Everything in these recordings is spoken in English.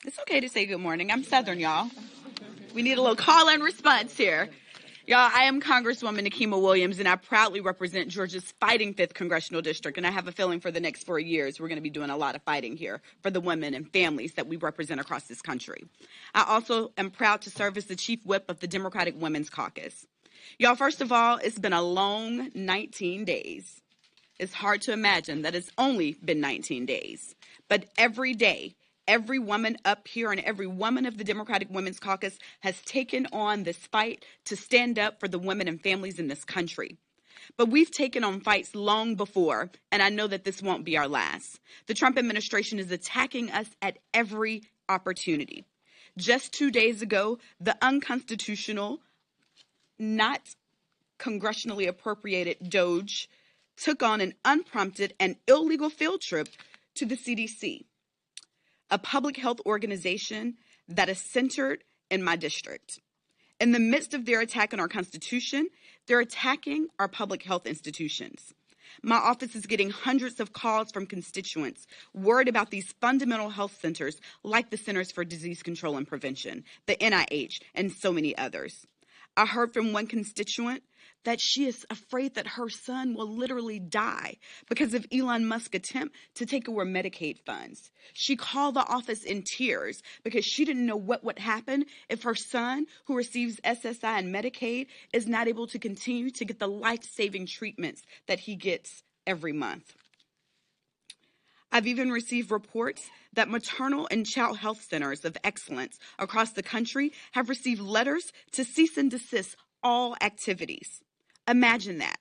It's okay to say good morning. I'm Southern, y'all. We need a little call and response here. Y'all, I am Congresswoman Nikema Williams, and I proudly represent Georgia's fighting 5th Congressional District, and I have a feeling for the next 4 years we're going to be doing a lot of fighting here for the women and families that we represent across this country. I also am proud to serve as the Chief Whip of the Democratic Women's Caucus. Y'all, first of all, it's been a long 19 days. It's hard to imagine that it's only been 19 days, but every day, every woman up here and every woman of the Democratic Women's Caucus has taken on this fight to stand up for the women and families in this country. But we've taken on fights long before, and I know that this won't be our last. The Trump administration is attacking us at every opportunity. Just 2 days ago, the unconstitutional, not congressionally appropriated DOGE took on an unprompted and illegal field trip to the CDC, a public health organization that is centered in my district. In the midst of their attack on our Constitution, they're attacking our public health institutions. My office is getting hundreds of calls from constituents worried about these fundamental health centers like the Centers for Disease Control and Prevention, the NIH, and so many others. I heard from one constituent that she is afraid that her son will literally die because of Elon Musk's attempt to take away Medicaid funds. She called the office in tears because she didn't know what would happen if her son, who receives SSI and Medicaid, is not able to continue to get the life-saving treatments that he gets every month. I've even received reports that maternal and child health centers of excellence across the country have received letters to cease and desist all activities. Imagine that.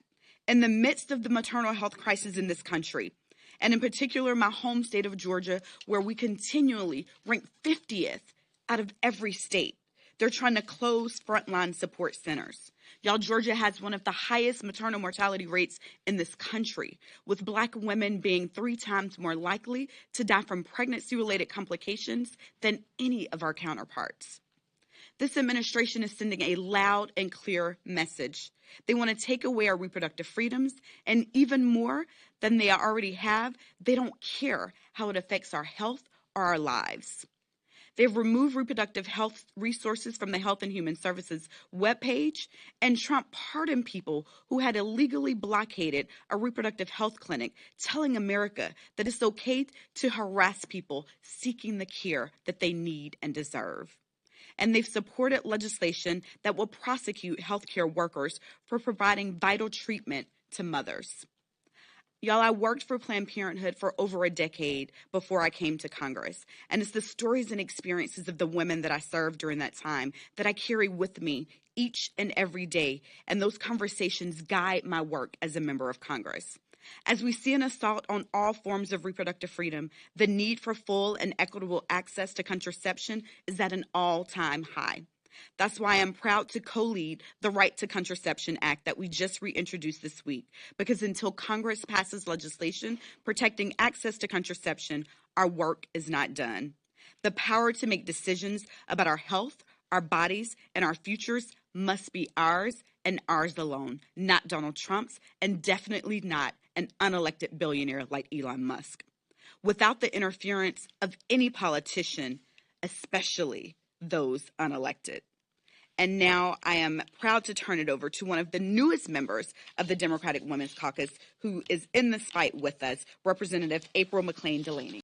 In the midst of the maternal health crisis in this country, and in particular my home state of Georgia, where we continually rank 50th out of every state, they're trying to close frontline support centers. Y'all, Georgia has one of the highest maternal mortality rates in this country, with Black women being 3 times more likely to die from pregnancy-related complications than any of our counterparts. This administration is sending a loud and clear message. They want to take away our reproductive freedoms, and even more than they already have, they don't care how it affects our health or our lives. They've removed reproductive health resources from the Health and Human Services webpage, and Trump pardoned people who had illegally blockaded a reproductive health clinic, telling America that it's okay to harass people seeking the care that they need and deserve. And they've supported legislation that will prosecute healthcare workers for providing vital treatment to mothers. Y'all, I worked for Planned Parenthood for over a decade before I came to Congress, and it's the stories and experiences of the women that I served during that time that I carry with me each and every day, and those conversations guide my work as a member of Congress. As we see an assault on all forms of reproductive freedom, the need for full and equitable access to contraception is at an all-time high. That's why I'm proud to co-lead the Right to Contraception Act that we just reintroduced this week, because until Congress passes legislation protecting access to contraception, our work is not done. The power to make decisions about our health, our bodies, and our futures must be ours and ours alone, not Donald Trump's, and definitely not an unelected billionaire like Elon Musk. Without the interference of any politician, especially those unelected. And now I am proud to turn it over to one of the newest members of the Democratic Women's Caucus who is in this fight with us, Representative April McClain Delaney.